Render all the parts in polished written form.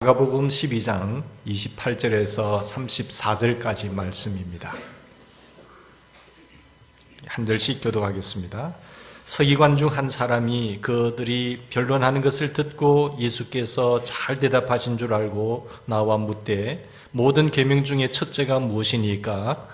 마가복음 12장 28절에서 34절까지 말씀입니다. 한 절씩 교독하겠습니다. 서기관 중 한 사람이 그들이 변론하는 것을 듣고 예수께서 잘 대답하신 줄 알고 나와 묻되 모든 계명 중에 첫째가 무엇이니까?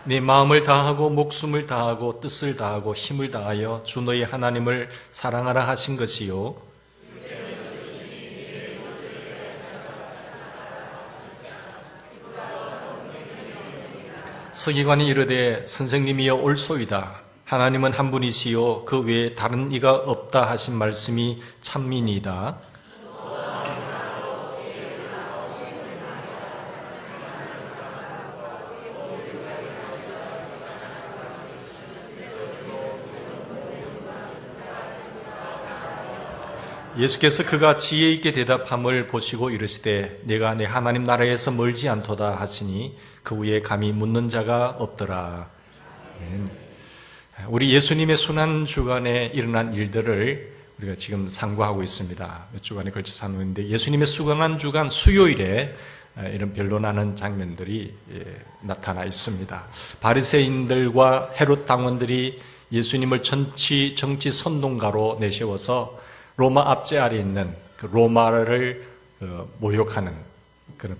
네 마음을 다하고 목숨을 다하고 뜻을 다하고 힘을 다하여 주 너희 하나님을 사랑하라 하신 것이요. 서기관이 이르되 선생님이여 옳소이다. 하나님은 한 분이시요 그 외에 다른 이가 없다 하신 말씀이 참민이다. 예수께서 그가 지혜 있게 대답함을 보시고 이르시되 내가 내 하나님 나라에서 멀지 않도다 하시니 그 후에 감히 묻는 자가 없더라. 우리 예수님의 순환 주간에 일어난 일들을 우리가 지금 상고하고 있습니다. 몇 주간에 걸쳐서 하는데 예수님의 순환 주간 수요일에 이런 변론하는 장면들이 나타나 있습니다. 바리새인들과 헤롯 당원들이 예수님을 정치 선동가로 내세워서 로마 압제 아래 있는 그 로마를 모욕하는 그런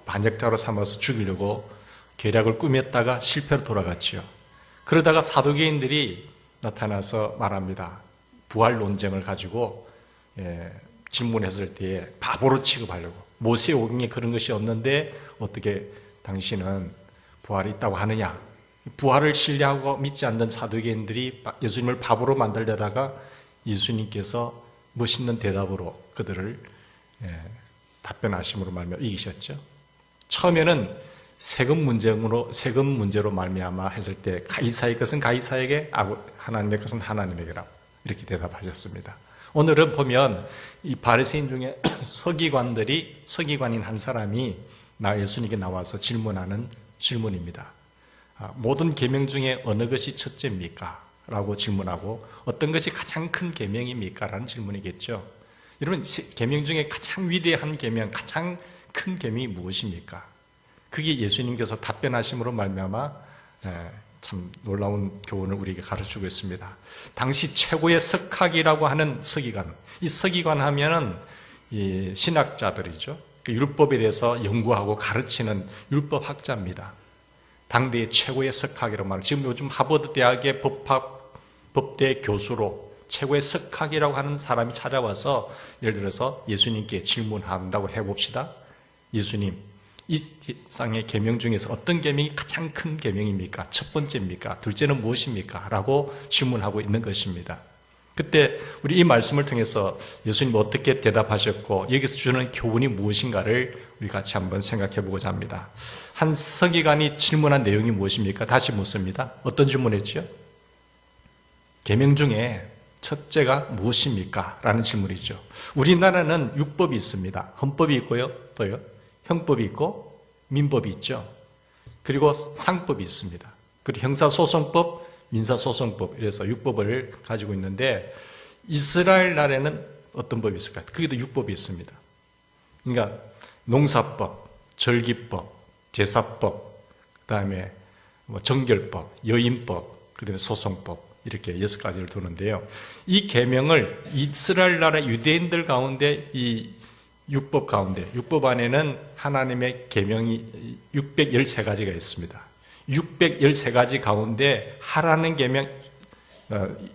반역자로 삼아서 죽이려고 계략을 꾸몄다가 실패로 돌아갔지요. 그러다가 사두개인들이 나타나서 말합니다. 부활 논쟁을 가지고 질문했을 때에 바보로 취급하려고 모세 오경에 그런 것이 없는데 어떻게 당신은 부활이 있다고 하느냐. 부활을 신뢰하고 믿지 않는 사두개인들이 예수님을 바보로 만들려다가 예수님께서 멋있는 대답으로 그들을 답변하심으로 말미암아 이기셨죠. 처음에는 세금 문제로 말미암아 했을 때 가이사의 것은 가이사에게, 하나님의 것은 하나님에게라 이렇게 대답하셨습니다. 오늘은 보면 이 바리새인 중에 서기관인 한 사람이 예수님께 나와서 질문하는 질문입니다. 모든 계명 중에 어느 것이 첫째입니까? 라고 질문하고 어떤 것이 가장 큰 계명입니까? 라는 질문이겠죠. 여러분, 계명 중에 가장 위대한 계명, 가장 큰 계명이 무엇입니까? 그게 예수님께서 답변하심으로 말미암아 참 놀라운 교훈을 우리에게 가르치고 있습니다. 당시 최고의 석학이라고 하는 서기관, 이 서기관 하면은 이 신학자들이죠. 율법에 대해서 연구하고 가르치는 율법학자입니다. 당대의 최고의 석학이라고 말해요. 지금 요즘 하버드 대학의 법대 교수로 최고의 석학이라고 하는 사람이 찾아와서 예를 들어서 예수님께 질문한다고 해봅시다. 예수님, 이 세상의 계명 중에서 어떤 계명이 가장 큰 계명입니까? 첫 번째입니까? 둘째는 무엇입니까? 라고 질문하고 있는 것입니다. 그때 우리 이 말씀을 통해서 예수님 어떻게 대답하셨고 여기서 주는 교훈이 무엇인가를 우리 같이 한번 생각해 보고자 합니다. 한 서기관이 질문한 내용이 무엇입니까? 다시 묻습니다. 어떤 질문했지요? 계명 중에 첫째가 무엇입니까? 라는 질문이죠. 우리나라는 율법이 있습니다. 헌법이 있고요. 또요. 형법이 있고 민법이 있죠. 그리고 상법이 있습니다. 그리고 형사소송법, 민사소송법 이래서 율법을 가지고 있는데 이스라엘 나라에는 어떤 법이 있을까요? 거기도 율법이 있습니다. 그러니까 농사법, 절기법, 제사법, 그다음에 정결법, 여인법, 그다음에 소송법 이렇게 6가지를 두는데요. 이 계명을 이스라엘 나라 유대인들 가운데 이 율법 가운데 율법 안에는 하나님의 계명이 613가지가 있습니다. 613가지 가운데 하라는 계명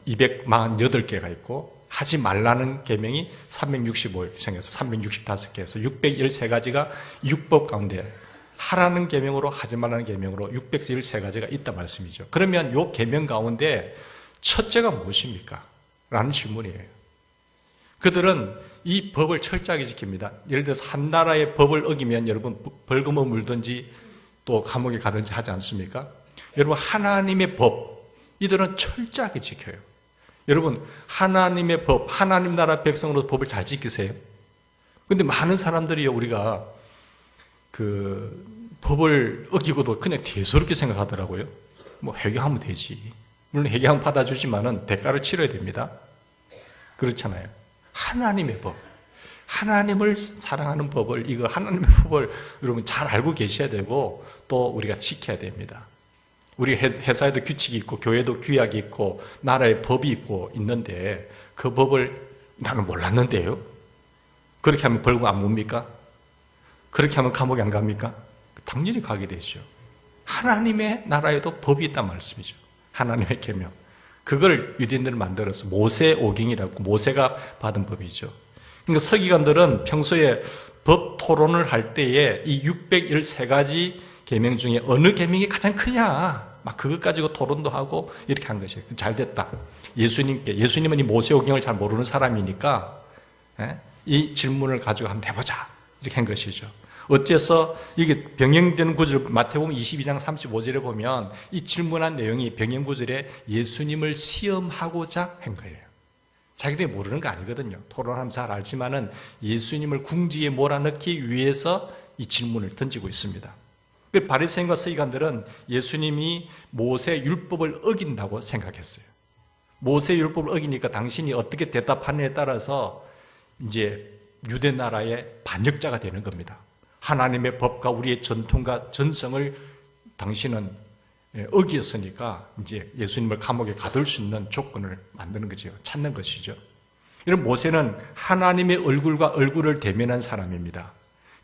248개가 있고 하지 말라는 계명이 365일 생겨서 365개에서 613가지가 율법 가운데 하라는 계명으로 하지 말라는 계명으로 613가지가 있다 말씀이죠. 그러면 이 계명 가운데 첫째가 무엇입니까? 라는 질문이에요. 그들은 이 법을 철저하게 지킵니다. 예를 들어서 한 나라의 법을 어기면 여러분 벌금을 물든지 또 감옥에 가든지 하지 않습니까? 여러분 하나님의 법 이들은 철저하게 지켜요. 여러분 하나님의 법, 하나님 나라 백성으로 법을 잘 지키세요? 근데 많은 사람들이 우리가 그 법을 어기고도 그냥 대수롭게 생각하더라고요. 뭐 회개하면 되지. 물론 회개하면 받아주지만은 대가를 치러야 됩니다. 그렇잖아요. 하나님의 법, 하나님을 사랑하는 법을, 이거 하나님의 법을 여러분 잘 알고 계셔야 되고 또 우리가 지켜야 됩니다. 우리 회사에도 규칙이 있고 교회도 규약이 있고 나라의 법이 있고 있는데 그 법을 나는 몰랐는데요. 그렇게 하면 벌금 안 묻습니까? 그렇게 하면 감옥에 안 갑니까? 당연히 가게 되죠. 하나님의 나라에도 법이 있단 말씀이죠. 하나님의 계명. 그걸 유대인들은 만들어서 모세오경이라고, 모세가 받은 법이죠. 그러니까 서기관들은 평소에 법 토론을 할 때에 이 613가지 계명 중에 어느 계명이 가장 크냐, 막 그것 가지고 토론도 하고 이렇게 한 것이에요. 잘 됐다. 예수님은 이 모세오경을 잘 모르는 사람이니까 이 질문을 가지고 한번 해보자, 이렇게 한 것이죠. 어째서 이게 병행되는 구절, 마태복음 22장 35절에 보면 이 질문한 내용이 병행 구절에 예수님을 시험하고자 한 거예요. 자기들이 모르는 거 아니거든요. 토론하면 잘 알지만은 예수님을 궁지에 몰아넣기 위해서 이 질문을 던지고 있습니다. 바리새인과 서기관들은 예수님이 모세 율법을 어긴다고 생각했어요. 모세 율법을 어기니까 당신이 어떻게 대답하느냐에 따라서 이제 유대 나라의 반역자가 되는 겁니다. 하나님의 법과 우리의 전통과 전성을 당신은 어기었으니까 이제 예수님을 감옥에 가둘 수 있는 조건을 만드는 거죠. 찾는 것이죠. 이런 모세는 하나님의 얼굴과 얼굴을 대면한 사람입니다.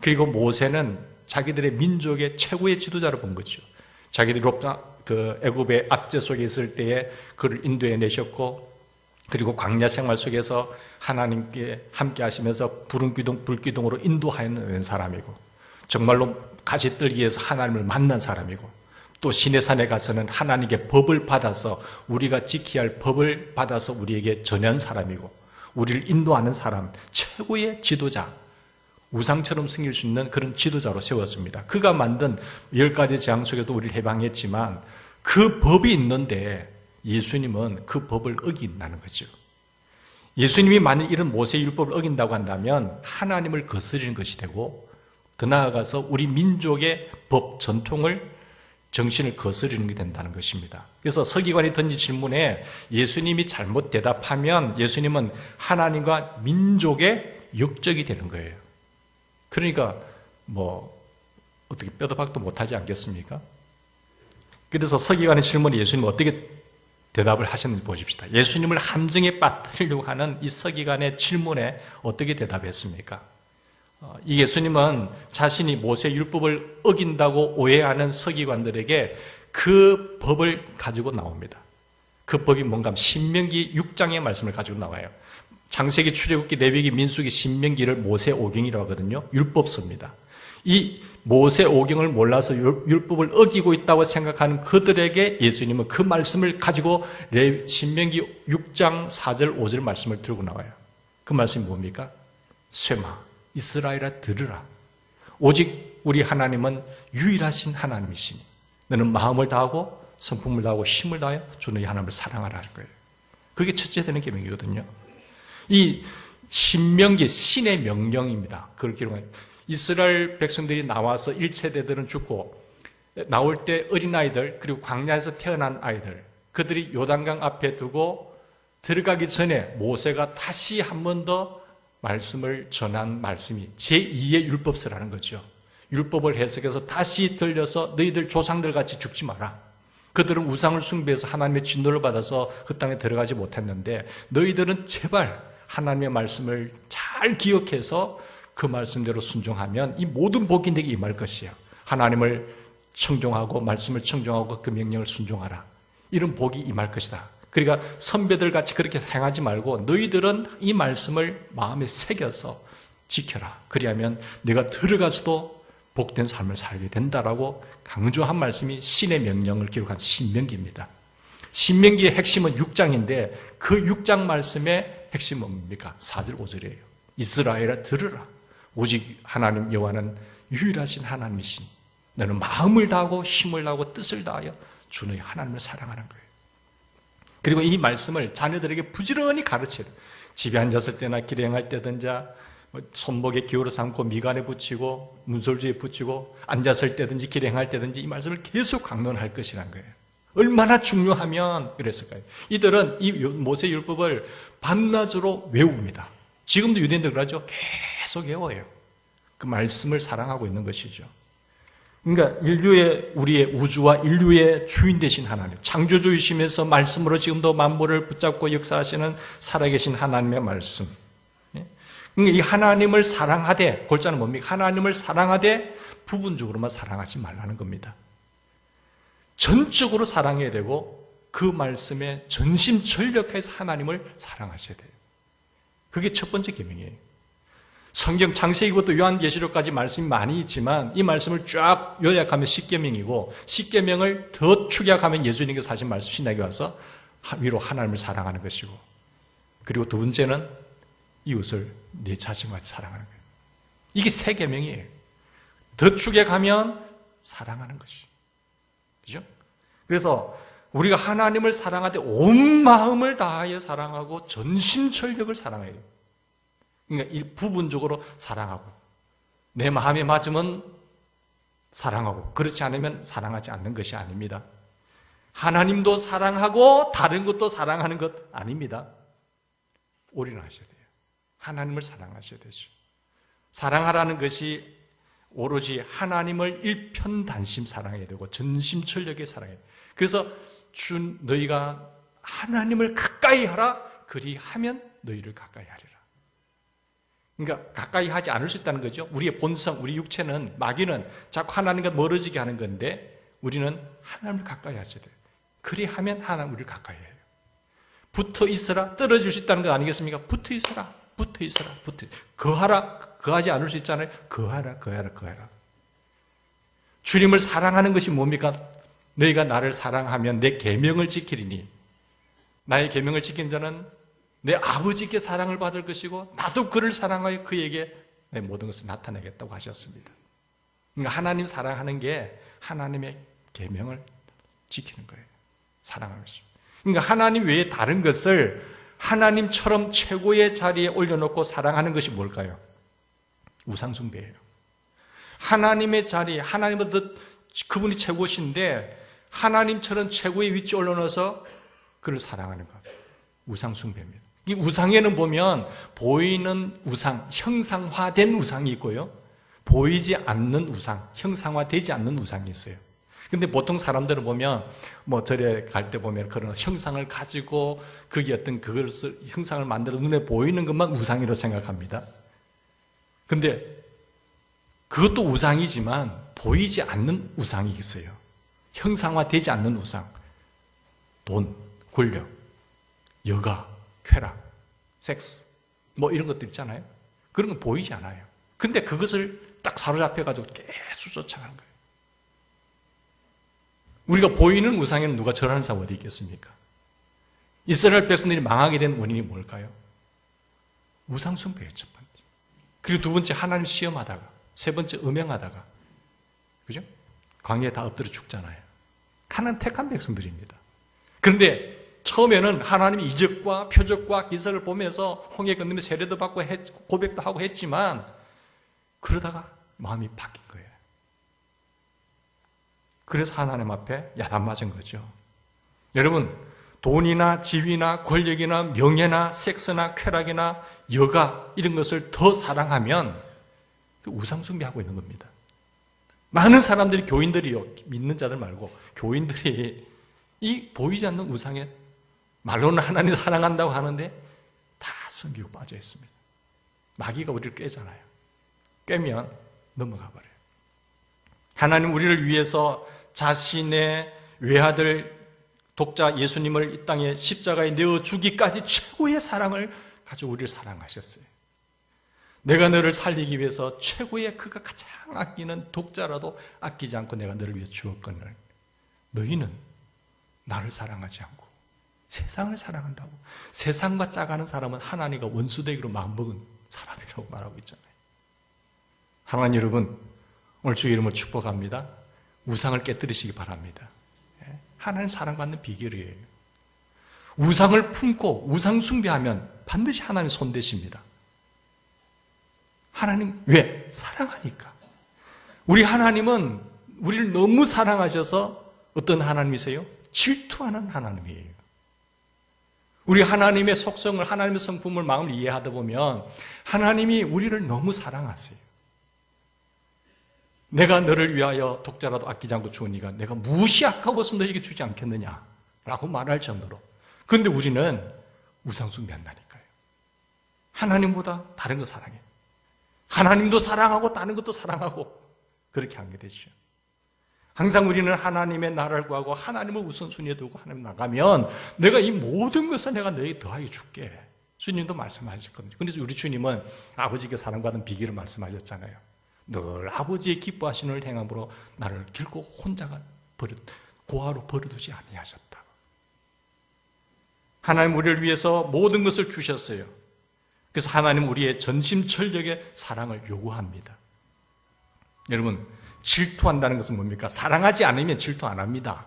그리고 모세는 자기들의 민족의 최고의 지도자로 본 거죠. 자기들이 애굽의 압제 속에 있을 때에 그를 인도해 내셨고, 그리고 광야 생활 속에서 하나님께 함께 하시면서 부름기둥, 불기둥으로 인도하는 사람이고, 정말로 가시떨기에서 하나님을 만난 사람이고, 또 시내산에 가서는 하나님께 법을 받아서 우리가 지켜야 할 법을 받아서 우리에게 전한 사람이고, 우리를 인도하는 사람, 최고의 지도자, 우상처럼 승릴 수 있는 그런 지도자로 세웠습니다. 그가 만든 10가지 재앙 속에도 우리를 해방했지만 그 법이 있는데 예수님은 그 법을 어긴다는 거죠. 예수님이 만약 이런 모세율법을 어긴다고 한다면 하나님을 거스르는 것이 되고, 더 나아가서 우리 민족의 법, 전통을, 정신을 거스르는 게 된다는 것입니다. 그래서 서기관이 던진 질문에 예수님이 잘못 대답하면 예수님은 하나님과 민족의 역적이 되는 거예요. 그러니까 어떻게 뼈도 박도 못하지 않겠습니까? 그래서 서기관의 질문에 예수님은 어떻게 대답을 하셨는지 보십시다. 예수님을 함정에 빠뜨리려고 하는 이 서기관의 질문에 어떻게 대답했습니까? 이 예수님은 자신이 모세 율법을 어긴다고 오해하는 서기관들에게 그 법을 가지고 나옵니다. 그 법이 뭔가 신명기 6장의 말씀을 가지고 나와요. 창세기, 출애굽기, 레위기, 민수기, 신명기를 모세오경이라고 하거든요. 율법서입니다. 이 모세오경을 몰라서 율법을 어기고 있다고 생각하는 그들에게 예수님은 그 말씀을 가지고 신명기 6장 4절 5절 말씀을 들고 나와요. 그 말씀이 뭡니까? 쇠마, 이스라엘아 들으라. 오직 우리 하나님은 유일하신 하나님이시니 너는 마음을 다하고 성품을 다하고 힘을 다하여 주 너희 하나님을 사랑하라 할 거예요. 그게 첫째 되는 계명이거든요. 이 신명기, 신의 명령입니다. 그걸 기록한 이스라엘 백성들이 나와서 1세대들은 죽고, 나올 때 어린아이들, 그리고 광야에서 태어난 아이들, 그들이 요단강 앞에 두고 들어가기 전에 모세가 다시 한 번 더 말씀을 전한 말씀이 제2의 율법서라는 거죠. 율법을 해석해서 다시 들려서 너희들 조상들 같이 죽지 마라. 그들은 우상을 숭배해서 하나님의 진노를 받아서 그 땅에 들어가지 못했는데 너희들은 제발 하나님의 말씀을 잘 기억해서 그 말씀대로 순종하면 이 모든 복이 내게 임할 것이야. 하나님을 청종하고 말씀을 청종하고 그 명령을 순종하라. 이런 복이 임할 것이다. 그러니까 선배들 같이 그렇게 행하지 말고 너희들은 이 말씀을 마음에 새겨서 지켜라. 그리하면 내가 들어가서도 복된 삶을 살게 된다라고 강조한 말씀이 신의 명령을 기록한 신명기입니다. 신명기의 핵심은 6장인데 그 6장 말씀의 핵심은 뭡니까? 4절 5절이에요. 이스라엘아 들으라. 오직 하나님 여호와는 유일하신 하나님이시니 너는 마음을 다하고 힘을 다하고 뜻을 다하여 주 너희 하나님을 사랑하는 거예요. 그리고 이 말씀을 자녀들에게 부지런히 가르쳐요. 집에 앉았을 때나 길에 행할 때든지 손목에 기울어 삼고 미간에 붙이고 문설주에 붙이고 앉았을 때든지 길에 행할 때든지 이 말씀을 계속 강론할 것이라는 거예요. 얼마나 중요하면 그랬을까요? 이들은 이 모세율법을 밤낮으로 외웁니다. 지금도 유대인들 그러죠. 계속 외워요. 그 말씀을 사랑하고 있는 것이죠. 그러니까 우리의 우주와 인류의 주인 되신 하나님, 창조주이시면서 말씀으로 지금도 만물을 붙잡고 역사하시는 살아계신 하나님의 말씀. 그러니까 이 하나님을 사랑하되, 골자는 뭡니까? 하나님을 사랑하되 부분적으로만 사랑하지 말라는 겁니다. 전적으로 사랑해야 되고 그 말씀에 전심전력해서 하나님을 사랑하셔야 돼요. 그게 첫 번째 계명이에요. 성경 창세기부터 요한계시록까지 말씀이 많이 있지만 이 말씀을 쫙 요약하면 십계명이고, 십계명을 더 축약하면 예수님께서 하신 말씀 신약에 와서 위로 하나님을 사랑하는 것이고, 그리고 두 번째는 이웃을 내 자신과 같이 사랑하는 거예요. 이게 세 계명이에요. 더 축약하면 사랑하는 것이. 그죠? 그래서 우리가 하나님을 사랑하되 온 마음을 다하여 사랑하고 전심전력을 사랑해야 돼요. 그러니까 이 부분적으로 사랑하고, 내 마음에 맞으면 사랑하고, 그렇지 않으면 사랑하지 않는 것이 아닙니다. 하나님도 사랑하고 다른 것도 사랑하는 것 아닙니다. 올인하셔야 돼요. 하나님을 사랑하셔야 되죠. 사랑하라는 것이 오로지 하나님을 일편단심 사랑해야 되고 전심전력에 사랑해야 돼요. 그래서 너희가 하나님을 가까이 하라, 그리하면 너희를 가까이 하리라. 그러니까 가까이 하지 않을 수 있다는 거죠. 우리의 본성, 우리 육체는, 마귀는 자꾸 하나님과 멀어지게 하는 건데 우리는 하나님을 가까이 하셔야 돼요. 그리하면 하나님 우리를 가까이 해요. 붙어 있어라, 떨어질 수 있다는 것 아니겠습니까? 붙어 있어라, 붙어 있어라, 붙어 있어라. 거하라, 거하지 않을 수 있잖아요. 거하라, 거하라, 거하라. 주님을 사랑하는 것이 뭡니까? 너희가 나를 사랑하면 내 계명을 지키리니, 나의 계명을 지킨 자는 내 아버지께 사랑을 받을 것이고 나도 그를 사랑하여 그에게 내 모든 것을 나타내겠다고 하셨습니다. 그러니까 하나님 사랑하는 게 하나님의 계명을 지키는 거예요. 사랑하는 것이죠. 그러니까 하나님 외에 다른 것을 하나님처럼 최고의 자리에 올려놓고 사랑하는 것이 뭘까요? 우상숭배예요. 하나님의 자리, 하나님보다 그분이 최고신데 하나님처럼 최고의 위치에 올려놓아서 그를 사랑하는 것, 우상숭배입니다. 이 우상에는 보면 보이는 우상, 형상화된 우상이 있고요, 보이지 않는 우상, 형상화되지 않는 우상이 있어요. 근데 보통 사람들은 보면 절에 갈 때 보면 그런 형상을 가지고 그게 어떤 그것을 형상을 만들어 눈에 보이는 것만 우상이라고 생각합니다. 근데 그것도 우상이지만 보이지 않는 우상이 있어요. 형상화되지 않는 우상. 돈, 권력, 여가, 쾌락, 섹스, 이런 것들 있잖아요. 그런 건 보이지 않아요. 근데 그것을 딱 사로잡혀가지고 계속 쫓아가는 거예요. 우리가 보이는 우상에는 누가 절하는 사람 어디 있겠습니까? 이스라엘 백성들이 망하게 된 원인이 뭘까요? 우상숭배예요, 첫 번째. 그리고 두 번째, 하나님 시험하다가, 세 번째, 음행하다가, 그죠? 광야에 다 엎드려 죽잖아요. 하나님 택한 백성들입니다. 그런데 처음에는 하나님의 이적과 표적과 기사를 보면서 홍해 건너며 세례도 받고 고백도 하고 했지만 그러다가 마음이 바뀐 거예요. 그래서 하나님 앞에 야단 맞은 거죠. 여러분, 돈이나 지위나 권력이나 명예나 섹스나 쾌락이나 여가 이런 것을 더 사랑하면 우상숭배하고 있는 겁니다. 많은 사람들이, 교인들이요, 믿는 자들 말고 교인들이 이 보이지 않는 우상에 말로는 하나님 사랑한다고 하는데 다 성기고 빠져 있습니다. 마귀가 우리를 깨잖아요. 깨면 넘어가 버려요. 하나님 우리를 위해서 자신의 외아들 독자 예수님을 이 땅에 십자가에 내어주기까지 최고의 사랑을 가지고 우리를 사랑하셨어요. 내가 너를 살리기 위해서 최고의 그가 가장 아끼는 독자라도 아끼지 않고 내가 너를 위해 주었거늘 너희는 나를 사랑하지 않고 세상을 사랑한다고. 세상과 짜가는 사람은 하나님과 원수되기로 마음먹은 사람이라고 말하고 있잖아요. 하나님 여러분, 오늘 주의 이름을 축복합니다. 우상을 깨뜨리시기 바랍니다. 하나님 사랑받는 비결이에요. 우상을 품고 우상 숭배하면 반드시 하나님 손대십니다. 하나님 왜? 사랑하니까. 우리 하나님은 우리를 너무 사랑하셔서 어떤 하나님이세요? 질투하는 하나님이에요. 우리 하나님의 속성을, 하나님의 성품을 마음을 이해하다 보면 하나님이 우리를 너무 사랑하세요. 내가 너를 위하여 독자라도 아끼지 않고 주으니까 내가 무엇이 아까워서 너에게 주지 않겠느냐라고 말할 정도로. 그런데 우리는 우상 숭배한다니까요. 하나님보다 다른 거 사랑해요. 하나님도 사랑하고 다른 것도 사랑하고 그렇게 하게 되죠. 항상 우리는 하나님의 나라를 구하고 하나님을 우선순위에 두고 하나님 나가면 내가 이 모든 것을 내가 너에게 더하여 줄게. 주님도 말씀하셨거든요. 그래서 우리 주님은 아버지께 사랑받은 비결을 말씀하셨잖아요. 늘 아버지의 기뻐하시는 을 행함으로 나를 결코 혼자가 고아로 버려두지 아니하셨다. 하나님 우리를 위해서 모든 것을 주셨어요. 그래서 하나님 우리의 전심전력의 사랑을 요구합니다. 여러분, 질투한다는 것은 뭡니까? 사랑하지 않으면 질투 안 합니다.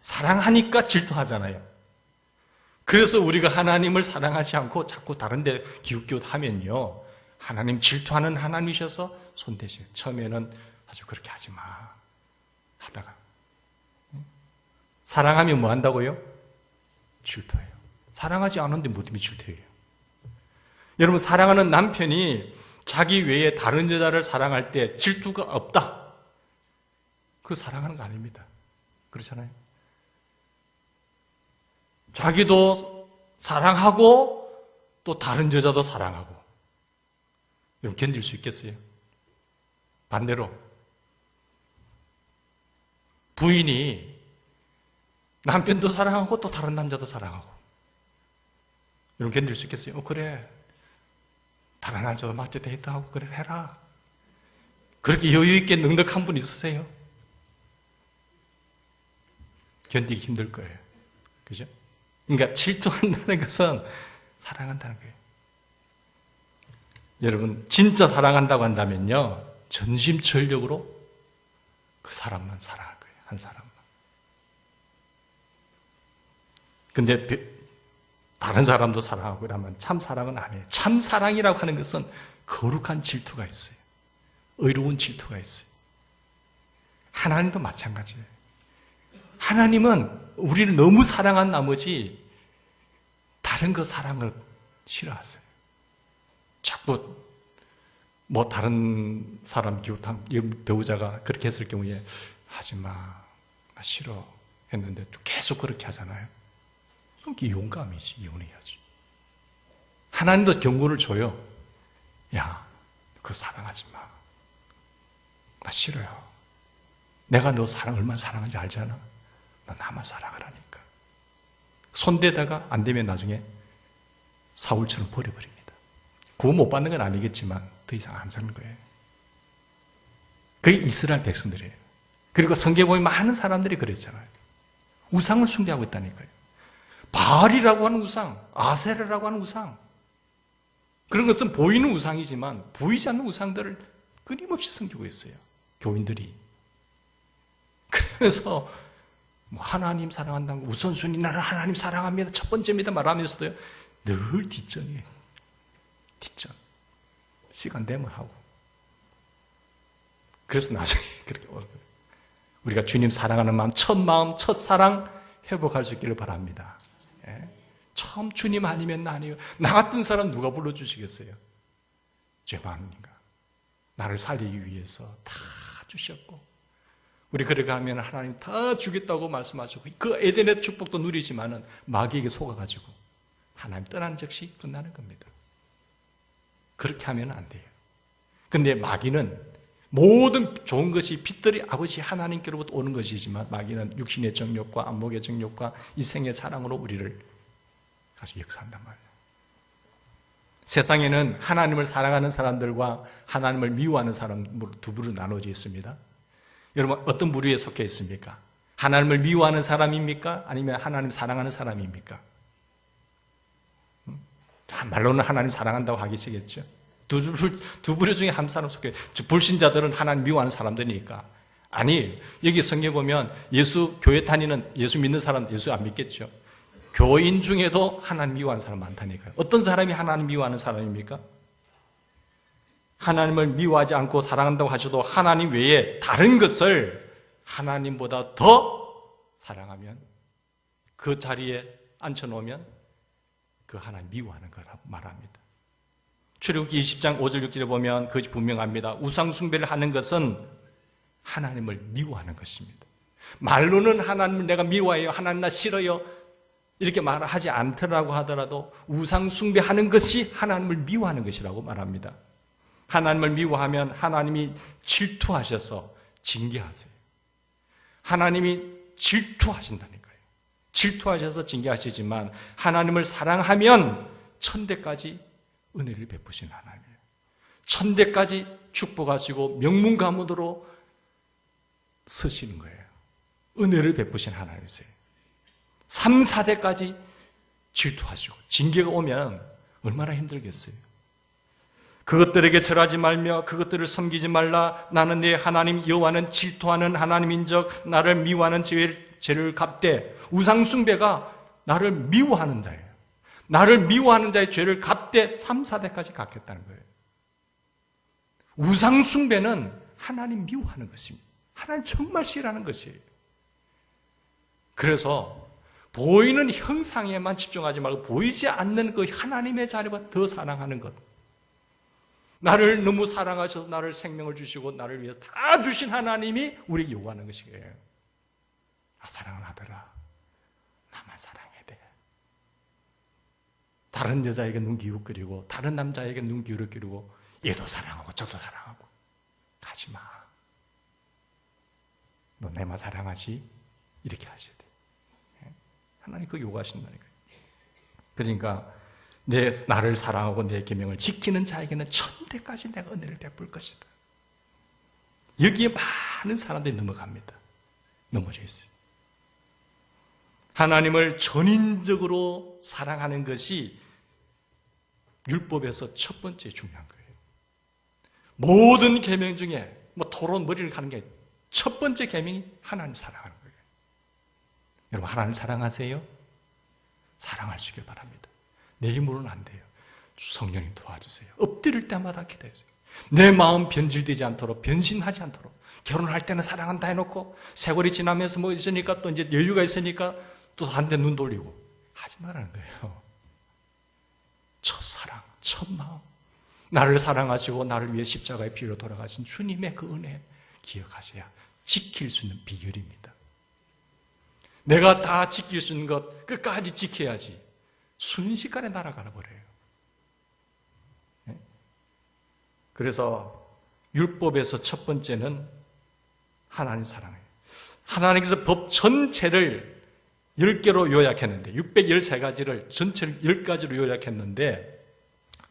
사랑하니까 질투하잖아요. 그래서 우리가 하나님을 사랑하지 않고 자꾸 다른 데 기웃기웃하면요, 하나님 질투하는 하나님이셔서 손대시요. 처음에는 아주 그렇게 하지 마 하다가 사랑하면 뭐 한다고요? 질투해요. 사랑하지 않은데 뭐 때문에 질투해요? 여러분, 사랑하는 남편이 자기 외에 다른 여자를 사랑할 때 질투가 없다, 그거 사랑하는 거 아닙니다. 그렇잖아요. 자기도 사랑하고 또 다른 여자도 사랑하고. 여러분, 견딜 수 있겠어요? 반대로 부인이 남편도 사랑하고 또 다른 남자도 사랑하고. 여러분, 견딜 수 있겠어요? 그래, 다른 남자도 맞지 데이트하고 그래 해라. 그렇게 여유 있게 넉넉한 분 있으세요? 견디기 힘들 거예요. 그죠? 그러니까 질투한다는 것은 사랑한다는 거예요. 여러분, 진짜 사랑한다고 한다면요, 전심전력으로 그 사람만 사랑할 거예요. 한 사람만. 근데 다른 사람도 사랑하고 그러면 참 사랑은 아니에요. 참 사랑이라고 하는 것은 거룩한 질투가 있어요. 의로운 질투가 있어요. 하나님도 마찬가지예요. 하나님은 우리를 너무 사랑한 나머지 다른 거 사랑을 싫어하세요. 자꾸 뭐 다른 사람 기웃한 배우자가 그렇게 했을 경우에 하지마, 나 싫어 했는데 또 계속 그렇게 하잖아요. 그럼 그게 용감이지. 이혼해야지. 하나님도 경고를 줘요. 야, 그거 사랑하지 마. 나 싫어요. 내가 너 사랑 얼마나 사랑하는지 알잖아. 너 나만 사랑하라니까. 손대다가 안 되면 나중에 사울처럼 버려버립니다. 구원 못 받는 건 아니겠지만 더 이상 안 사는 거예요. 그게 이스라엘 백성들이에요. 그리고 성경에 보면 많은 사람들이 그랬잖아요. 우상을 숭배하고 있다니까요. 바알이라고 하는 우상, 아세라라고 하는 우상, 그런 것은 보이는 우상이지만 보이지 않는 우상들을 끊임없이 섬기고 있어요. 교인들이. 그래서 뭐 하나님 사랑한다는 거, 우선순위 나는 하나님 사랑합니다, 첫 번째입니다 말하면서도요, 늘 뒷전이에요. 뒷전. 시간 되면 하고. 그래서 나중에 그렇게 우리가 주님 사랑하는 마음, 첫 사랑 회복할 수 있기를 바랍니다. 예? 처음 주님 아니면 나 아니에요. 나 같은 사람 누가 불러주시겠어요? 죄 많으니까. 나를 살리기 위해서 다 주셨고, 우리 그렇게 하면 하나님 다 주겠다고 말씀하셨고, 그 에덴의 축복도 누리지만은 마귀에게 속아가지고 하나님 떠나는 즉시 끝나는 겁니다. 그렇게 하면 안 돼요. 근데 마귀는 모든 좋은 것이 빛들이 아버지 하나님께로부터 오는 것이지만, 마귀는 육신의 정욕과 안목의 정욕과 이 생의 사랑으로 우리를 아주 역사한단 말이에요. 세상에는 하나님을 사랑하는 사람들과 하나님을 미워하는 사람으로 두 부류로 나눠져 있습니다. 여러분, 어떤 부류에 속해 있습니까? 하나님을 미워하는 사람입니까? 아니면 하나님 사랑하는 사람입니까? 말로는 하나님 사랑한다고 하겠죠. 두 부류 중에 한 사람 속해. 불신자들은 하나님 미워하는 사람들이니까. 아니, 여기 성경에 보면 예수 교회 다니는, 예수 믿는 사람 예수 안 믿겠죠. 교인 중에도 하나님 미워하는 사람 많다니까요. 어떤 사람이 하나님 미워하는 사람입니까? 하나님을 미워하지 않고 사랑한다고 하셔도 하나님 외에 다른 것을 하나님보다 더 사랑하면 그 자리에 앉혀놓으면 그 하나님 미워하는 거라고 말합니다. 출애굽기 20장 5절 6절에 보면 그것이 분명합니다. 우상 숭배를 하는 것은 하나님을 미워하는 것입니다. 말로는 하나님을 내가 미워해요, 하나님 나 싫어요, 이렇게 말하지 않더라고 하더라도 우상 숭배하는 것이 하나님을 미워하는 것이라고 말합니다. 하나님을 미워하면 하나님이 질투하셔서 징계하세요. 하나님이 질투하신다니까요. 질투하셔서 징계하시지만 하나님을 사랑하면 천대까지 은혜를 베푸신 하나님이에요. 천대까지 축복하시고 명문 가문으로 서시는 거예요. 은혜를 베푸신 하나님이세요. 3, 4대까지 질투하시고 징계가 오면 얼마나 힘들겠어요. 그것들에게 절하지 말며 그것들을 섬기지 말라. 나는 내 하나님 여호와는 질투하는 하나님인적 나를 미워하는 죄를 갚되. 우상 숭배가 나를 미워하는 자예요. 나를 미워하는 자의 죄를 갚되 3, 4대까지 갚겠다는 거예요. 우상 숭배는 하나님 미워하는 것입니다. 하나님 정말 싫어하는 것이에요. 그래서 보이는 형상에만 집중하지 말고 보이지 않는 그 하나님의 자리보다 더 사랑하는 것. 나를 너무 사랑하셔서 나를 생명을 주시고 나를 위해서 다 주신 하나님이 우리에게 요구하는 것이에요. 사랑을 하더라. 나만 사랑해야 돼. 다른 여자에게 눈 기울거리고 다른 남자에게 눈 기울거리고 얘도 사랑하고 저도 사랑하고 가지마. 너 내만 사랑하지? 이렇게 하셔야 돼. 하나님 그거 요구하신다니까요. 그러니까 나를 사랑하고 내 계명을 지키는 자에게는 천대까지 내가 은혜를 베풀 것이다. 여기에 많은 사람들이 넘어갑니다. 넘어져 있어요. 하나님을 전인적으로 사랑하는 것이 율법에서 첫 번째 중요한 거예요. 모든 계명 중에 토론 머리를 가는 게 첫 번째 계명이 하나님 사랑하는 거예요. 여러분 하나님 사랑하세요? 사랑할 수 있길 바랍니다. 내 힘으로는 안 돼요. 성령님 도와주세요. 엎드릴 때마다 기도해주세요. 내 마음 변질되지 않도록, 변신하지 않도록. 결혼할 때는 사랑한다 해놓고 세월이 지나면서 뭐 있으니까 또 이제 여유가 있으니까 또 한 대 눈 돌리고 하지 말라는 거예요. 첫 사랑, 첫 마음. 나를 사랑하시고 나를 위해 십자가의 피로 돌아가신 주님의 그 은혜 기억하셔야 지킬 수 있는 비결입니다. 내가 다 지킬 수 있는 것 끝까지 지켜야지 순식간에 날아가 버려요. 그래서 율법에서 첫 번째는 하나님 사랑이에요. 하나님께서 법 전체를 10개로 요약했는데 613가지를 전체를 10가지로 요약했는데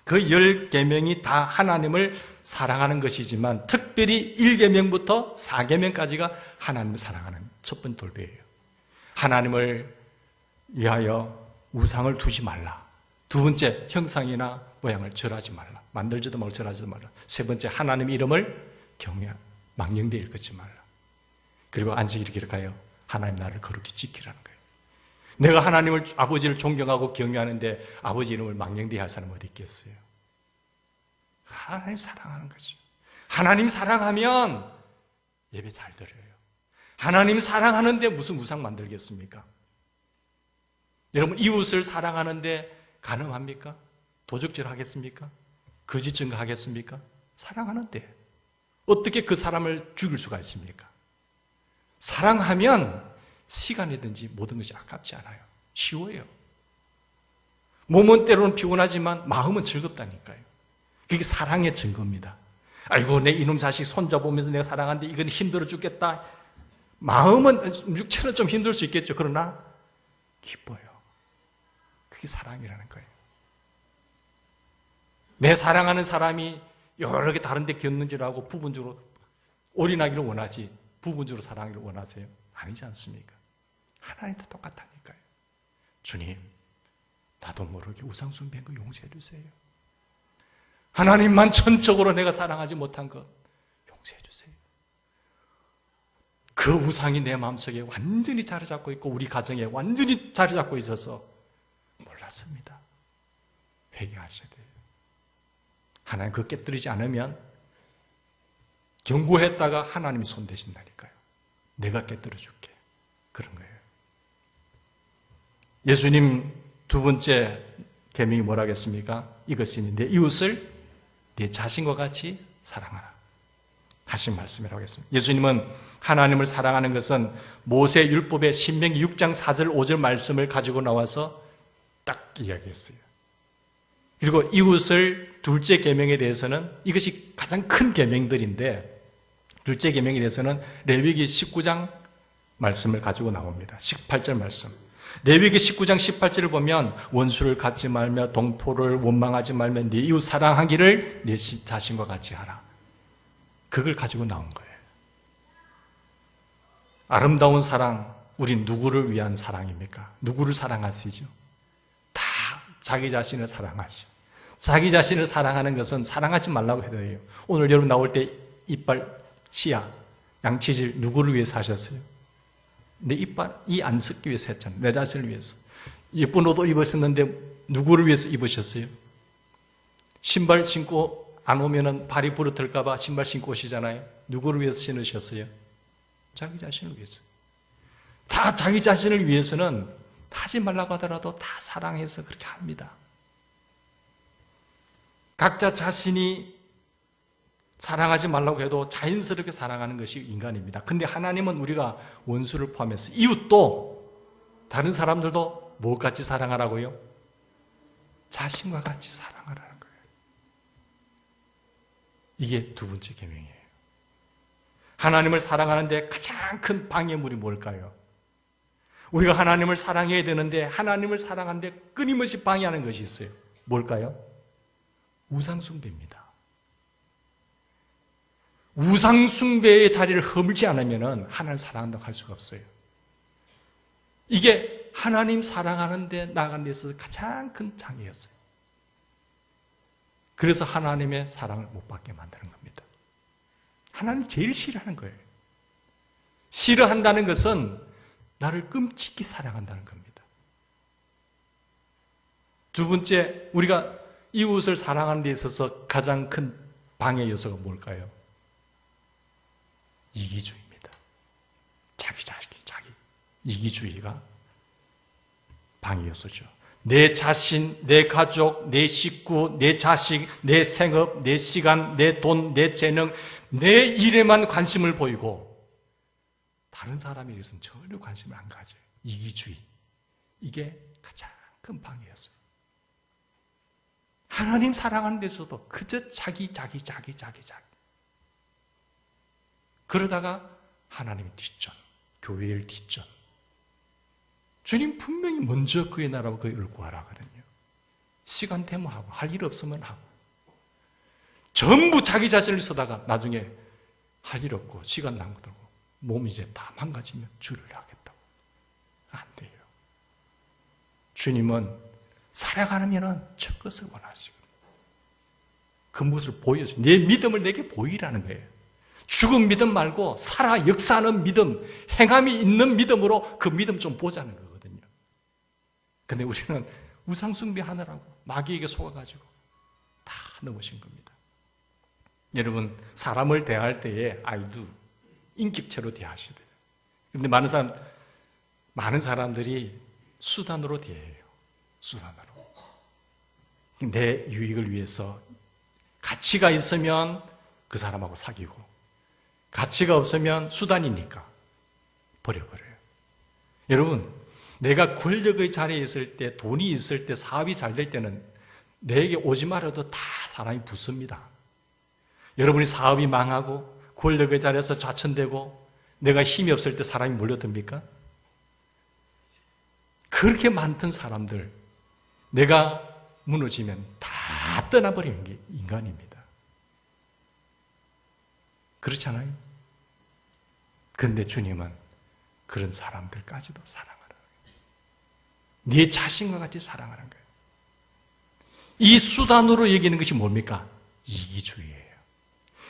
그 10계명이 다 하나님을 사랑하는 것이지만 특별히 1계명부터 4계명까지가 하나님을 사랑하는 첫 번째 돌배예요. 하나님을 위하여 우상을 두지 말라. 두 번째, 형상이나 모양을 절하지 말라. 만들지도 말고 절하지도 말라. 세 번째, 하나님 이름을 망령되이 읽지 말라. 그리고 안식일을 기록하여 하나님 나를 거룩히 지키라는 거예요. 내가 하나님을 아버지를 존경하고 경외하는데 아버지 이름을 망령되이 할 사람은 어디 있겠어요? 하나님 사랑하는 거죠. 하나님 사랑하면 예배 잘 드려요. 하나님 사랑하는데 무슨 우상 만들겠습니까? 여러분 이웃을 사랑하는데 가늠합니까? 도적질 하겠습니까? 거짓 증거하겠습니까? 사랑하는데 어떻게 그 사람을 죽일 수가 있습니까? 사랑하면 시간이든지 모든 것이 아깝지 않아요. 쉬워요. 몸은 때로는 피곤하지만 마음은 즐겁다니까요. 그게 사랑의 증거입니다. 아이고 내 이놈 자식 손잡으면서 내가 사랑하는데 이건 힘들어 죽겠다. 마음은 육체는 좀 힘들 수 있겠죠. 그러나 기뻐요. 그게 사랑이라는 거예요. 내 사랑하는 사람이 여러 개 다른 데 겪는지라고 부분적으로 올인하기를 원하지 부분적으로 사랑하기를 원하세요? 아니지 않습니까? 하나님도 똑같다니까요. 주님, 나도 모르게 우상 숭배한 거 용서해 주세요. 하나님만 전적으로 내가 사랑하지 못한 것 용서해 주세요. 그 우상이 내 마음속에 완전히 자리 잡고 있고 우리 가정에 완전히 자리 잡고 있어서 몰랐습니다. 회개하셔야 돼요. 하나님 그거 깨뜨리지 않으면 경고했다가 하나님이 손대신다니까요. 내가 깨뜨려 줄게. 그런 거예요. 예수님 두 번째 계명이 뭐라겠습니까? 이것이니 내 이웃을 내 자신과 같이 사랑하라 하신 말씀이라고 했습니다. 예수님은 하나님을 사랑하는 것은 모세 율법의 신명기 6장 4절 5절 말씀을 가지고 나와서 딱 이야기했어요. 그리고 이웃을 둘째 계명에 대해서는 이것이 가장 큰 계명들인데 둘째 계명에 대해서는 레위기 19장 말씀을 가지고 나옵니다. 18절 말씀. 레위기 19장 18절을 보면 원수를 갖지 말며 동포를 원망하지 말며 네 이웃 사랑하기를 내 자신과 같이 하라. 그걸 가지고 나온 거예요. 아름다운 사랑, 우린 누구를 위한 사랑입니까? 누구를 사랑하시죠? 다 자기 자신을 사랑하죠. 자기 자신을 사랑하는 것은 사랑하지 말라고 해요. 오늘 여러분 나올 때 이빨, 치아, 양치질 누구를 위해서 하셨어요? 내 이빨, 이 안 섞기 위해서 했잖아요. 내 자신을 위해서. 예쁜 옷도 입었었는데 누구를 위해서 입으셨어요? 신발 신고 안 오면은 발이 부러뜨릴까봐 신발 신고 오시잖아요. 누구를 위해서 신으셨어요? 자기 자신을 위해서. 다 자기 자신을 위해서는 하지 말라고 하더라도 다 사랑해서 그렇게 합니다. 각자 자신이 사랑하지 말라고 해도 자연스럽게 사랑하는 것이 인간입니다. 근데 하나님은 우리가 원수를 포함해서 이웃도 다른 사람들도 뭐같이 사랑하라고요? 자신과 같이 사랑하라는 거예요. 이게 두 번째 계명이에요. 하나님을 사랑하는데 가장 큰 방해물이 뭘까요? 우리가 하나님을 사랑해야 되는데 하나님을 사랑하는데 끊임없이 방해하는 것이 있어요. 뭘까요? 우상숭배입니다. 우상숭배의 자리를 허물지 않으면 하나님을 사랑한다고 할 수가 없어요. 이게 하나님 사랑하는데 나아가는 데 있어서 가장 큰 장애였어요. 그래서 하나님의 사랑을 못 받게 만드는 겁니다. 하나님 제일 싫어하는 거예요. 싫어한다는 것은 나를 끔찍히 사랑한다는 겁니다. 두 번째, 우리가 이웃을 사랑하는 데 있어서 가장 큰 방해 요소가 뭘까요? 이기주의입니다. 자기. 이기주의가 방해 요소죠. 내 자신, 내 가족, 내 식구, 내 자식, 내 생업, 내 시간, 내 돈, 내 재능, 내 일에만 관심을 보이고 다른 사람에 대해서는 전혀 관심을 안 가져요. 이기주의. 이게 가장 큰 방해였어요. 하나님 사랑하는 데서도 그저 자기. 그러다가 하나님 뒷전, 교회를 뒷전. 주님 분명히 먼저 그의 나라와 그의 의를 구하라 하거든요. 시간 되면 하고, 할 일 없으면 하고. 전부 자기 자신을 쓰다가 나중에 할 일 없고 시간 낭비되고 몸이 이제 다 망가지면 주를 하겠다고. 안 돼요. 주님은 사랑하면 첫 것을 원하시고 그 모습을 보여줘. 내 믿음을 내게 보이라는 거예요. 죽은 믿음 말고 살아 역사하는 믿음, 행함이 있는 믿음으로 그 믿음 좀 보자는 거거든요. 근데 우리는 우상숭배 하느라고 마귀에게 속아가지고 다 넘으신 겁니다. 여러분, 사람을 대할 때에 아이도 인격체로 대하셔야 돼요. 근데 많은 사람들이 수단으로 대해요. 수단으로. 내 유익을 위해서 가치가 있으면 그 사람하고 사귀고, 가치가 없으면 수단이니까 버려버려요. 여러분, 내가 권력의 자리에 있을 때, 돈이 있을 때, 사업이 잘 될 때는 내게 오지 말아도 다 사람이 붙습니다. 여러분이 사업이 망하고 권력의 자리에서 좌천되고 내가 힘이 없을 때 사람이 몰려듭니까? 그렇게 많던 사람들, 내가 무너지면 다 떠나버리는 게 인간입니다. 그렇잖아요? 그런데 주님은 그런 사람들까지도 사랑하는 거예요. 네 자신과 같이 사랑하는 거예요. 이 수단으로 여기는 것이 뭡니까? 이기주의예요.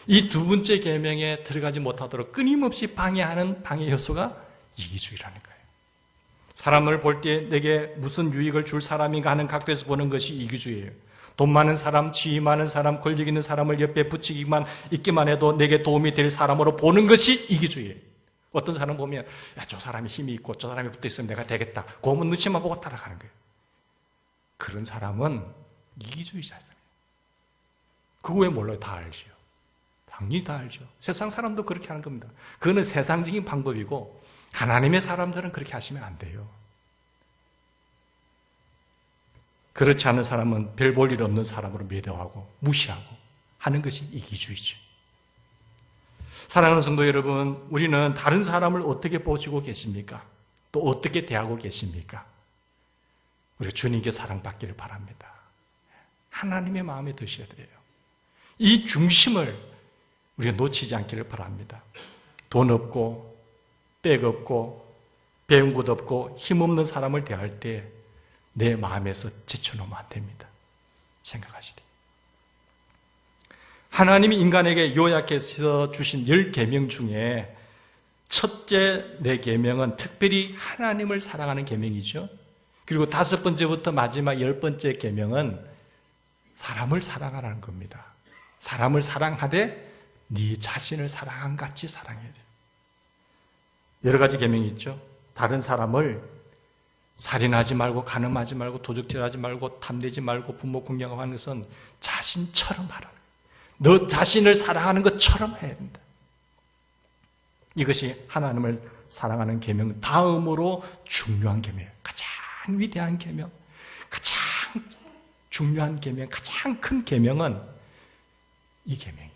이 두 번째 계명에 들어가지 못하도록 끊임없이 방해하는 방해 요소가 이기주의라는 거예요. 사람을 볼 때 내게 무슨 유익을 줄 사람인가 하는 각도에서 보는 것이 이기주의예요. 돈 많은 사람, 지위 많은 사람, 권력 있는 사람을 옆에 붙이기만 있기만 해도 내게 도움이 될 사람으로 보는 것이 이기주의예요. 어떤 사람 보면 야, 저 사람이 힘이 있고 저 사람이 붙어 있으면 내가 되겠다. 고문 눈치만 보고 따라가는 거예요. 그런 사람은 이기주의자잖아요. 그거 왜 몰라요? 다 알죠. 당연히 다 알죠. 세상 사람도 그렇게 하는 겁니다. 그거는 세상적인 방법이고 하나님의 사람들은 그렇게 하시면 안 돼요. 그렇지 않은 사람은 별 볼 일 없는 사람으로 매도하고 무시하고 하는 것이 이기주의죠. 사랑하는 성도 여러분, 우리는 다른 사람을 어떻게 보시고 계십니까? 또 어떻게 대하고 계십니까? 우리가 주님께 사랑받기를 바랍니다. 하나님의 마음에 드셔야 돼요. 이 중심을 우리가 놓치지 않기를 바랍니다. 돈 없고 백 없고 배운 것 없고 힘없는 사람을 대할 때 내 마음에서 제쳐놓으면 안 됩니다. 생각하시되 하나님이 인간에게 요약해서 주신 10계명 중에 첫째 4계명은 특별히 하나님을 사랑하는 계명이죠. 그리고 5번째부터 마지막 10번째 계명은 사람을 사랑하라는 겁니다. 사람을 사랑하되 네 자신을 사랑한 같이 사랑해야 돼요. 여러 가지 계명이 있죠. 다른 사람을 살인하지 말고 간음하지 말고 도적질하지 말고 탐내지 말고 부모 공경하는 것은 자신처럼 하라는 거예요. 너 자신을 사랑하는 것처럼 해야 된다. 이것이 하나님을 사랑하는 계명 다음으로 중요한 계명이에요. 가장 위대한 계명, 가장 중요한 계명, 가장 큰 계명은 이 계명입니다.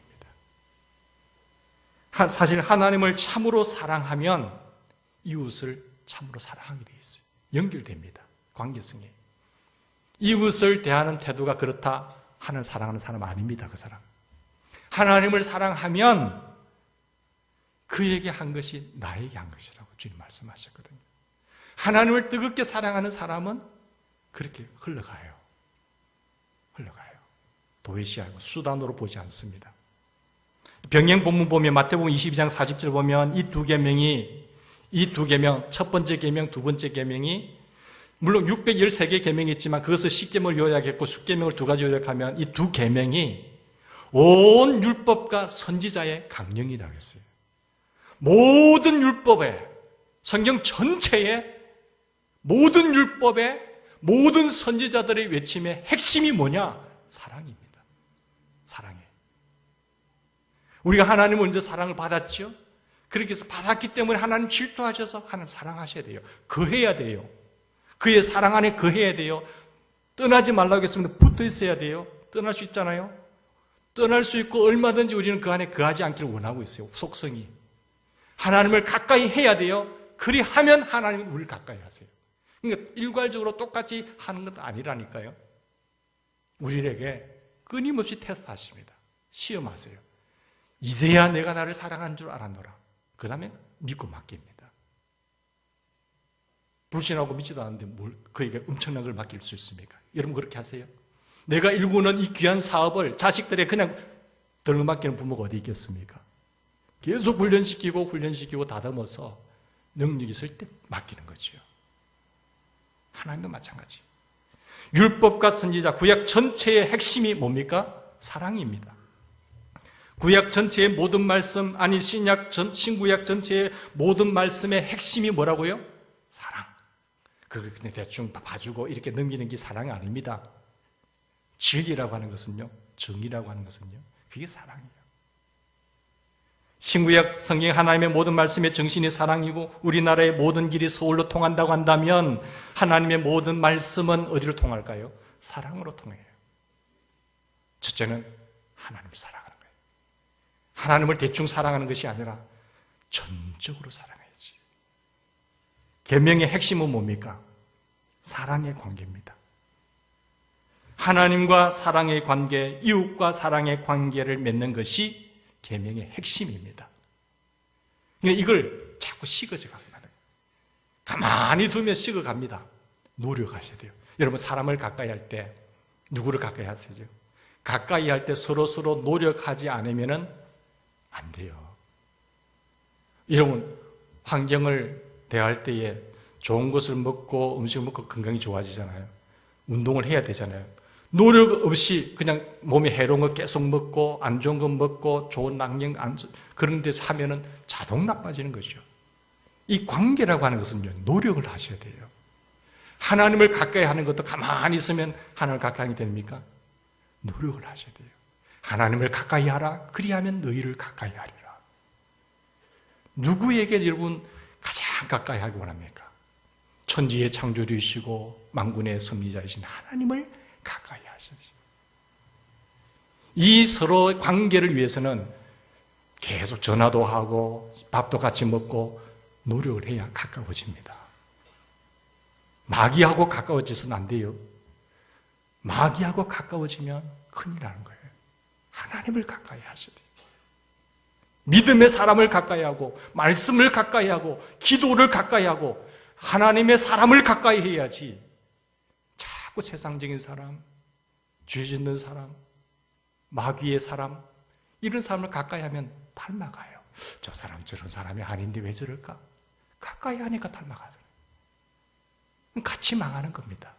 사실 하나님을 참으로 사랑하면 이웃을 참으로 사랑하게 되어 있어요. 연결됩니다. 관계성에. 이웃을 대하는 태도가 그렇다 하는 사랑하는 사람 아닙니다. 그 사람. 하나님을 사랑하면 그에게 한 것이 나에게 한 것이라고 주님 말씀하셨거든요. 하나님을 뜨겁게 사랑하는 사람은 그렇게 흘러가요. 도외시하고 수단으로 보지 않습니다. 병행 본문 보면 마태복음 22장 40절 보면 이 두 계명, 첫 번째 계명, 두 번째 계명이 물론 613개 계명이 있지만 그것을 10계명을 요약했고 10계명을 2가지 요약하면 이 두 계명이 온 율법과 선지자의 강령이라고 했어요. 모든 율법에, 성경 전체에 모든 율법에 모든 선지자들의 외침의 핵심이 뭐냐? 사랑입니다. 사랑해. 우리가 하나님 먼저 사랑을 받았죠? 그렇게 해서 받았기 때문에 하나님 질투하셔서 하나님 사랑하셔야 돼요. 거해야 돼요. 그의 사랑 안에 거해야 돼요. 떠나지 말라고 했으면 붙어 있어야 돼요. 떠날 수 있잖아요. 떠날 수 있고 얼마든지 우리는 그 안에 거하지 않기를 원하고 있어요. 속성이. 하나님을 가까이 해야 돼요. 그리하면 하나님은 우리를 가까이 하세요. 그러니까 일괄적으로 똑같이 하는 것도 아니라니까요. 우리에게 끊임없이 테스트하십니다. 시험하세요. 이제야 내가 나를 사랑한 줄 알았노라. 그 다음에 믿고 맡깁니다. 불신하고 믿지도 않는데 뭘 그에게 엄청난 걸 맡길 수 있습니까? 여러분 그렇게 하세요? 내가 일구는 이 귀한 사업을 자식들에 그냥 들어맡기는 부모가 어디 있겠습니까? 계속 훈련시키고 다듬어서 능력이 있을 때 맡기는 거죠. 하나님도 마찬가지. 율법과 선지자, 구약 전체의 핵심이 뭡니까? 사랑입니다. 구약 전체의 모든 말씀, 아니 신구약 전체의 모든 말씀의 핵심이 뭐라고요? 사랑. 그걸 그냥 대충 봐주고 이렇게 넘기는 게 사랑이 아닙니다. 진리라고 하는 것은요, 정의라고 하는 것은요, 그게 사랑이에요. 신구약 성경 하나님의 모든 말씀의 정신이 사랑이고 우리나라의 모든 길이 서울로 통한다고 한다면 하나님의 모든 말씀은 어디로 통할까요? 사랑으로 통해요. 첫째는 하나님을 사랑하는 거예요. 하나님을 대충 사랑하는 것이 아니라 전적으로 사랑해야지. 계명의 핵심은 뭡니까? 사랑의 관계입니다. 하나님과 사랑의 관계, 이웃과 사랑의 관계를 맺는 것이 계명의 핵심입니다. 그러니까 이걸 자꾸 식어져 갑니다. 가만히 두면 식어갑니다. 노력하셔야 돼요. 여러분 사람을 가까이 할 때 누구를 가까이 하세요? 가까이 할 때 서로 노력하지 않으면 안 돼요. 여러분 환경을 대할 때에 좋은 것을 먹고 음식을 먹고 건강이 좋아지잖아요. 운동을 해야 되잖아요. 노력 없이 그냥 몸에 해로운 거 계속 먹고 안 좋은 거 먹고 좋은 환경 그런 데서 하면은 자동 나빠지는 거죠. 이 관계라고 하는 것은요, 노력을 하셔야 돼요. 하나님을 가까이 하는 것도 가만히 있으면 하나님을 가까이 하게 됩니까? 노력을 하셔야 돼요. 하나님을 가까이 하라. 그리하면 너희를 가까이 하리라. 누구에게 여러분 가장 가까이 하기 원합니까? 천지의 창조주이시고 만군의 섭리자이신 하나님을 가까이 하셔야지. 이 서로 관계를 위해서는 계속 전화도 하고 밥도 같이 먹고 노력을 해야 가까워집니다. 마귀하고 가까워져서는 안 돼요. 마귀하고 가까워지면 큰일 나는 거예요. 하나님을 가까이 하셔야 돼요. 믿음의 사람을 가까이 하고 말씀을 가까이 하고 기도를 가까이 하고 하나님의 사람을 가까이 해야지. 자꾸 세상적인 사람, 죄 짓는 사람, 마귀의 사람, 이런 사람을 가까이 하면 닮아가요. 저 사람 저런 사람이 아닌데 왜 저럴까? 가까이 하니까 닮아가더라고요. 같이 망하는 겁니다.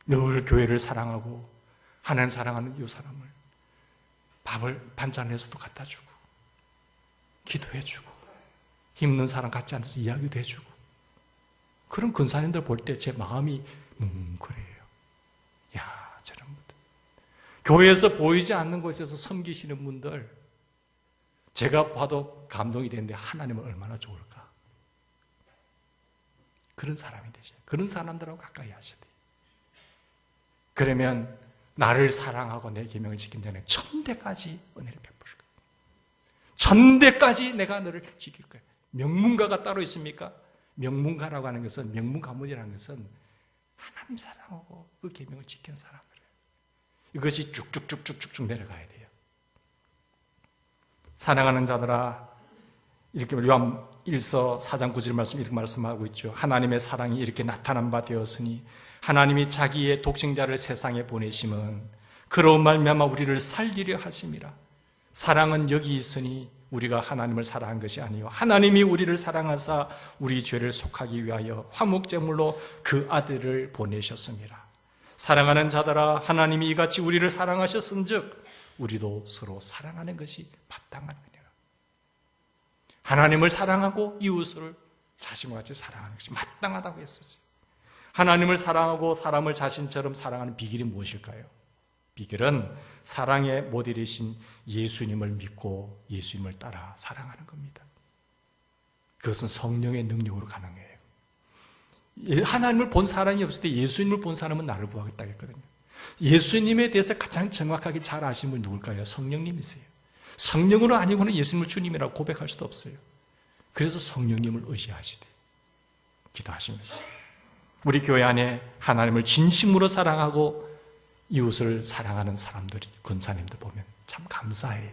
늘 교회를 사랑하고 하나님 사랑하는 이 사람을 밥을 반찬해서도 갖다 주고 기도해 주고 힘든 사람 같이 앉아서 이야기도 해주고 그런 근사님들 볼 때 제 마음이 뭉클해요. 야, 저런 분들. 교회에서 보이지 않는 곳에서 섬기시는 분들 제가 봐도 감동이 되는데 하나님은 얼마나 좋을까? 그런 사람이 되셔요. 그런 사람들하고 가까이 하셔야 돼요. 그러면 나를 사랑하고 내 계명을 지킨 자는 천대까지 은혜를 베풀 거예요. 천대까지 내가 너를 지킬 거예요. 명문가가 따로 있습니까? 명문가라고 하는 것은, 명문 가문이라는 것은 하나님 사랑하고 그 계명을 지키는 사람들이에요. 이것이 쭉쭉쭉쭉쭉 내려가야 돼요. 사랑하는 자들아, 이렇게 요한 1서 4장 9절 말씀 이렇게 말씀하고 있죠. 하나님의 사랑이 이렇게 나타난 바 되었으니 하나님이 자기의 독생자를 세상에 보내심은 그로 말미암아 우리를 살리려 하심이라. 사랑은 여기 있으니 우리가 하나님을 사랑한 것이 아니요 하나님이 우리를 사랑하사 우리 죄를 속하기 위하여 화목제물로 그 아들을 보내셨습니다. 사랑하는 자들아, 하나님이 이같이 우리를 사랑하셨은즉 우리도 서로 사랑하는 것이 마땅한 거니라. 하나님을 사랑하고 이웃을 자신과 같이 사랑하는 것이 마땅하다고 했었어요. 하나님을 사랑하고 사람을 자신처럼 사랑하는 비결이 무엇일까요? 비결은 사랑의 모델이신 예수님을 믿고 예수님을 따라 사랑하는 겁니다. 그것은 성령의 능력으로 가능해요. 하나님을 본 사람이 없을 때 예수님을 본 사람은 나를 구하겠다고 했거든요. 예수님에 대해서 가장 정확하게 잘 아시는 분이 누굴까요? 성령님이세요. 성령으로 아니고는 예수님을 주님이라고 고백할 수도 없어요. 그래서 성령님을 의지하시되 기도하시면서 우리 교회 안에 하나님을 진심으로 사랑하고 이웃을 사랑하는 사람들이, 권사님들 보면 참 감사해요.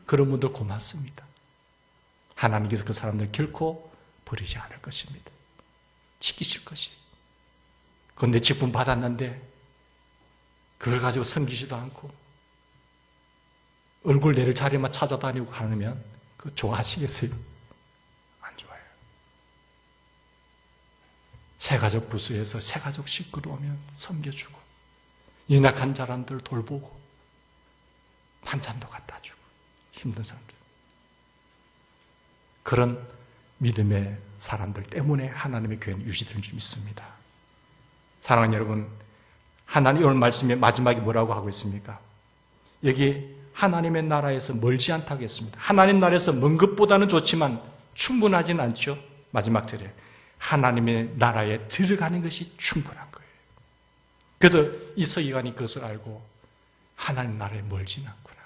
그런 분들 고맙습니다. 하나님께서 그 사람들 결코 버리지 않을 것입니다. 지키실 것이에요. 그런데 직분 받았는데 그걸 가지고 섬기지도 않고 얼굴 내릴 자리만 찾아다니고 하면 그거 좋아하시겠어요? 안 좋아요. 새가족 부수에서 새가족 식구로 오면 섬겨주고 연약한 사람들 돌보고 반찬도 갖다 주고 힘든 사람들, 그런 믿음의 사람들 때문에 하나님의 교회는 유지되는 줄 믿습니다. 사랑하는 여러분, 하나님 오늘 말씀의 마지막에 뭐라고 하고 있습니까? 여기 하나님의 나라에서 멀지 않다고 했습니다. 하나님 나라에서 먼 것보다는 좋지만 충분하지는 않죠. 마지막 절에 하나님의 나라에 들어가는 것이 충분한 거예요. 그래도 이 서기관이 그것을 알고 하나님 나라에 멀지는 않구나.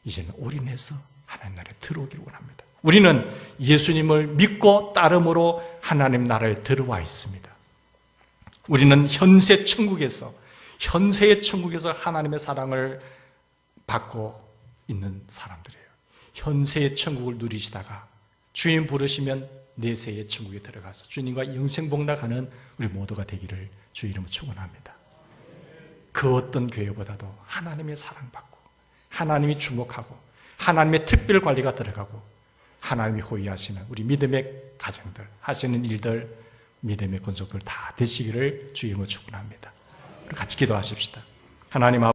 이제는 올인해서 하나님 나라에 들어오기를 원합니다. 우리는 예수님을 믿고 따름으로 하나님 나라에 들어와 있습니다. 우리는 현세 천국에서, 현세의 천국에서 하나님의 사랑을 받고 있는 사람들이에요. 현세의 천국을 누리시다가 주님 부르시면 내세의 천국에 들어가서 주님과 영생복락하는 우리 모두가 되기를 주 이름으로 축원합니다. 그 어떤 교회보다도 하나님의 사랑받고 하나님이 주목하고 하나님의 특별 관리가 들어가고 하나님이 호위하시는 우리 믿음의 가정들, 하시는 일들, 믿음의 권속들 다 되시기를 주 이름으로 축원합니다. 우리 같이 기도하십시다. 하나님